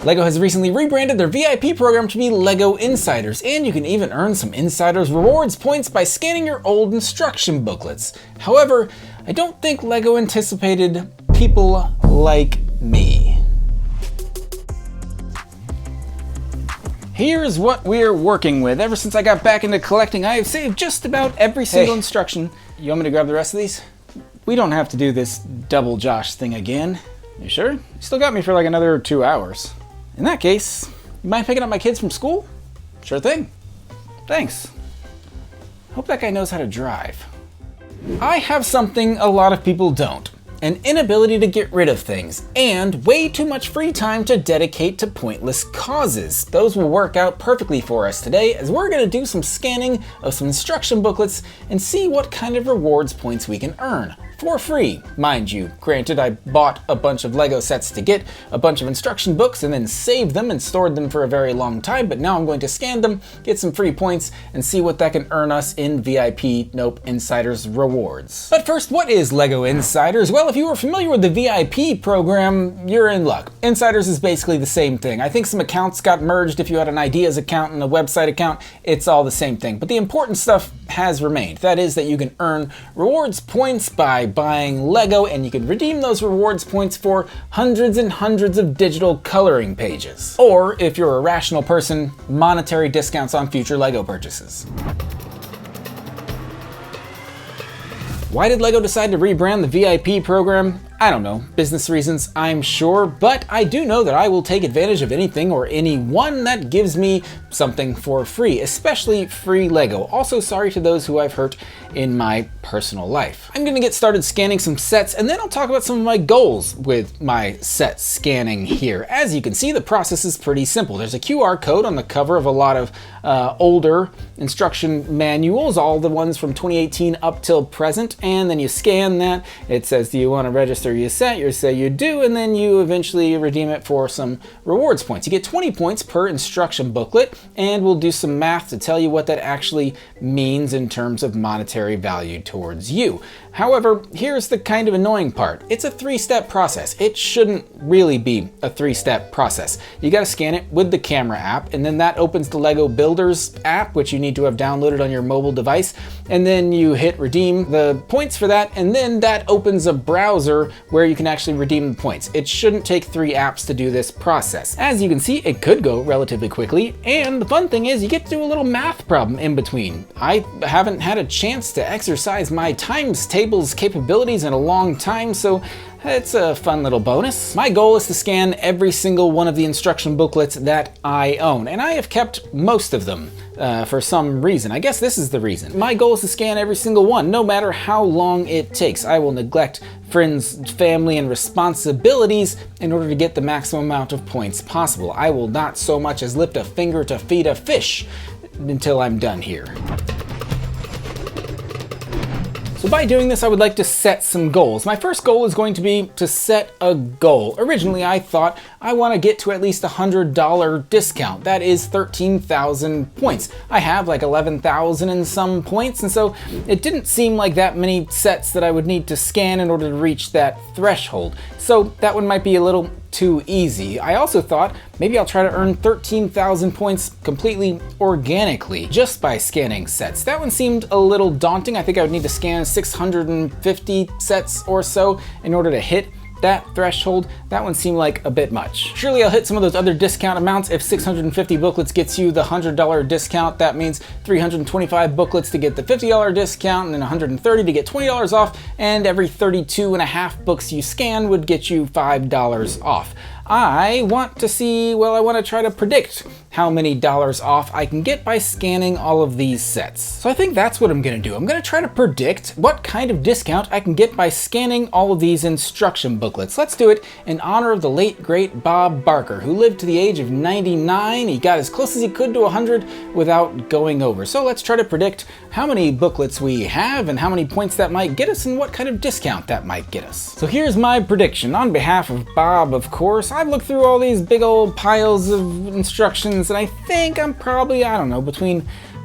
LEGO has recently rebranded their VIP program to be LEGO Insiders, and you can even earn some Insiders rewards points by scanning your old instruction booklets. However, I don't think LEGO anticipated people like me. Here's what we're working with. Ever since I got back into collecting, I have saved just about every single instruction. You want me to grab the rest of these? We don't have to do this double Josh thing again. You sure? You still got me for like another 2 hours. In that case, you mind picking up my kids from school? Sure thing. Thanks. Hope that guy knows how to drive. I have something a lot of people don't. An inability to get rid of things, and way too much free time to dedicate to pointless causes. Those will work out perfectly for us today, as we're going to do some scanning of some instruction booklets and see what kind of rewards points we can earn. For free, mind you. Granted, I bought a bunch of LEGO sets to get a bunch of instruction books and then saved them and stored them for a very long time, but now I'm going to scan them, get some free points, and see what that can earn us in VIP, Insiders rewards. But first, what is LEGO Insiders? Well, if you were familiar with the VIP program, you're in luck. Insiders is basically the same thing. I think some accounts got merged. If you had an Ideas account and a website account, it's all the same thing. But the important stuff has remained. That is that you can earn rewards points by buying LEGO, and you can redeem those rewards points for hundreds and hundreds of digital coloring pages. Or, if you're a rational person, monetary discounts on future LEGO purchases. Why did LEGO decide to rebrand the VIP program? I don't know, business reasons, I'm sure, but I do know that I will take advantage of anything or anyone that gives me something for free, especially free LEGO. Also, sorry to those who I've hurt in my personal life. I'm gonna get started scanning some sets, and then I'll talk about some of my goals with my set scanning here. As you can see, the process is pretty simple. There's a QR code on the cover of a lot of older instruction manuals, all the ones from 2018 up till present, and then you scan that. It says, do you want to register your set? You say you do, and then you eventually redeem it for some rewards points. You get 20 points per instruction booklet, and we'll do some math to tell you what that actually means in terms of monetary value towards you. However, here's the kind of annoying part. It's a 3-step process. It shouldn't really be a 3-step process. You gotta scan it with the camera app, and then that opens the LEGO Builders app, which you need to have downloaded on your mobile device, and then you hit redeem the points for that, and then that opens a browser where you can actually redeem the points. It shouldn't take 3 apps to do this process. As you can see, it could go relatively quickly, and the fun thing is you get to do a little math problem in between. I haven't had a chance to exercise my times tables capabilities in a long time, so it's a fun little bonus. My goal is to scan every single one of the instruction booklets that I own, and I have kept most of them for some reason. I guess this is the reason. My goal is to scan every single one, no matter how long it takes. I will neglect friends, family, and responsibilities in order to get the maximum amount of points possible. I will not so much as lift a finger to feed a fish until I'm done here. So by doing this, I would like to set some goals. My first goal is going to be to set a goal. Originally, I thought I want to get to at least $100 discount. That is 13,000 points. I have like 11,000 and some points, and so it didn't seem like that many sets that I would need to scan in order to reach that threshold. So that one might be a little too easy. I also thought maybe I'll try to earn 13,000 points completely organically just by scanning sets. That one seemed a little daunting. I think I would need to scan 650 sets or so in order to hit that threshold. That one seemed like a bit much. Surely I'll hit some of those other discount amounts. If 650 booklets gets you the $100 discount, that means 325 booklets to get the $50 discount, and then 130 to get $20 off, and every 32 and a half books you scan would get you $5 off. I want to try to predict how many dollars off I can get by scanning all of these sets. So I think that's what I'm gonna do. I'm gonna try to predict what kind of discount I can get by scanning all of these instruction booklets. Let's do it in honor of the late great Bob Barker, who lived to the age of 99. He got as close as he could to 100 without going over. So let's try to predict how many booklets we have and how many points that might get us and what kind of discount that might get us. So here's my prediction. On behalf of Bob, of course, I've looked through all these big old piles of instructions, and I think I'm probably, I don't know, between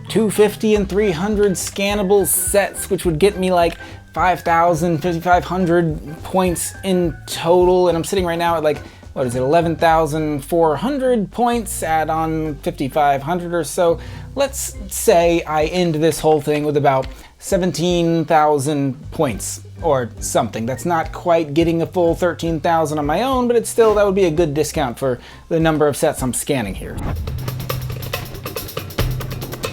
250 and 300 scannable sets, which would get me like 5,000, 5,500 points in total, and I'm sitting right now at like what is it, 11,400 points, add on 5,500 or so. Let's say I end this whole thing with about 17,000 points or something. That's not quite getting a full 13,000 on my own, but it's still, that would be a good discount for the number of sets I'm scanning here.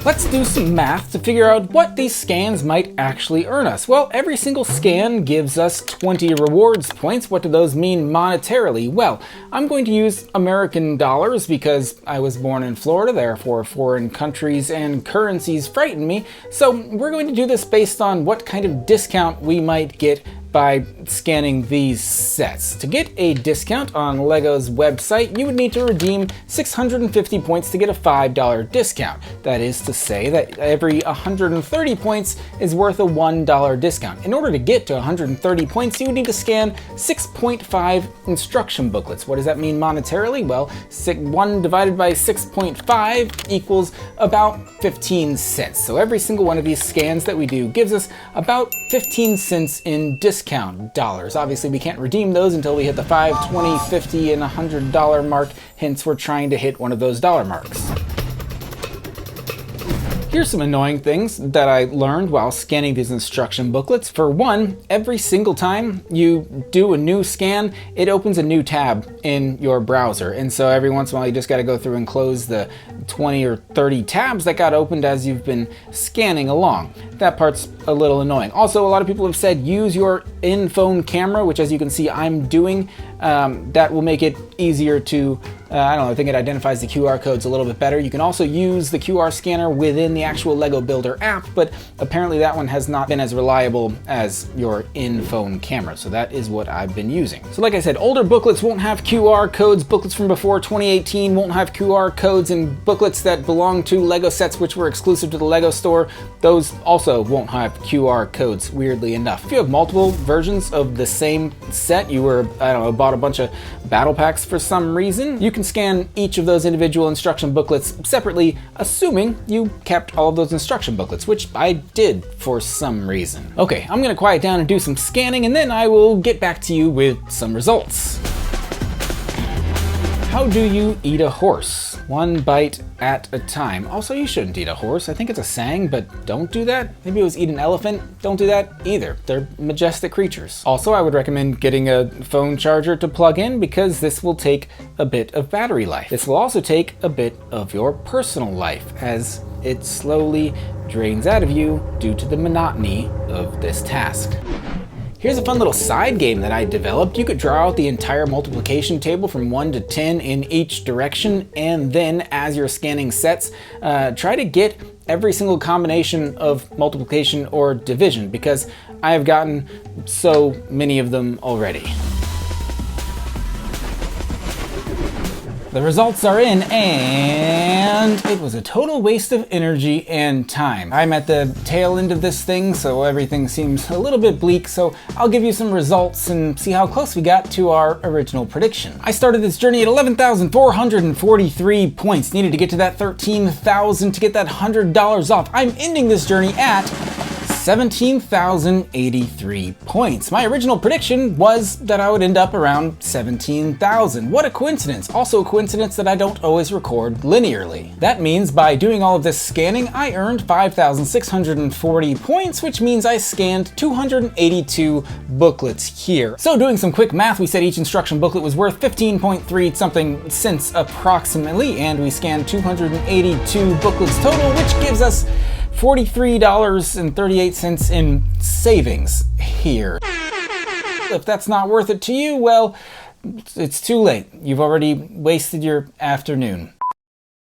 Let's do some math to figure out what these scans might actually earn us. Well, every single scan gives us 20 rewards points. What do those mean monetarily? Well, I'm going to use American dollars because I was born in Florida, therefore foreign countries and currencies frighten me. So we're going to do this based on what kind of discount we might get by scanning these sets. To get a discount on LEGO's website, you would need to redeem 650 points to get a $5 discount. That is to say that every 130 points is worth a $1 discount. In order to get to 130 points, you would need to scan 6.5 instruction booklets. What does that mean monetarily? Well, 1 divided by 6.5 equals about 15 cents. So every single one of these scans that we do gives us about 15 cents in discount dollars. Obviously, we can't redeem those until we hit the $5, $20, $50, and $100 mark, hence we're trying to hit one of those dollar marks. Here's some annoying things that I learned while scanning these instruction booklets. For one, every single time you do a new scan, it opens a new tab in your browser. And so every once in a while you just gotta go through and close the 20 or 30 tabs that got opened as you've been scanning along. That part's a little annoying. Also, a lot of people have said use your in-phone camera, which as you can see I'm doing. That will make it easier to, I don't know, I think it identifies the QR codes a little bit better. You can also use the QR scanner within the actual LEGO Builder app, but apparently that one has not been as reliable as your in-phone camera, so that is what I've been using. So like I said, older booklets won't have QR codes. Booklets from before 2018 won't have QR codes, and booklets that belong to LEGO sets which were exclusive to the LEGO store, those also won't have QR codes, weirdly enough. If you have multiple versions of the same set, you were, I don't know, bought a bunch of battle packs for some reason, you can scan each of those individual instruction booklets separately, assuming you kept all of those instruction booklets, which I did for some reason. Okay, I'm gonna quiet down and do some scanning, and then I will get back to you with some results. How do you eat a horse? One bite at a time. Also, you shouldn't eat a horse. I think it's a saying, but don't do that. Maybe it was eat an elephant. Don't do that either. They're majestic creatures. Also, I would recommend getting a phone charger to plug in because this will take a bit of battery life. This will also take a bit of your personal life as it slowly drains out of you due to the monotony of this task. Here's a fun little side game that I developed. You could draw out the entire multiplication table from 1 to 10 in each direction, and then as you're scanning sets, try to get every single combination of multiplication or division, because I have gotten so many of them already. The results are in, and it was a total waste of energy and time. I'm at the tail end of this thing, so everything seems a little bit bleak, so I'll give you some results and see how close we got to our original prediction. I started this journey at 11,443 points. Needed to get to that 13,000 to get that $100 off. I'm ending this journey at 17,083 points. My original prediction was that I would end up around 17,000. What a coincidence. Also a coincidence that I don't always record linearly. That means by doing all of this scanning, I earned 5,640 points, which means I scanned 282 booklets here. So doing some quick math, we said each instruction booklet was worth 15.3 something cents approximately, and we scanned 282 booklets total, which gives us $43.38 in savings here. If that's not worth it to you, well, it's too late. You've already wasted your afternoon.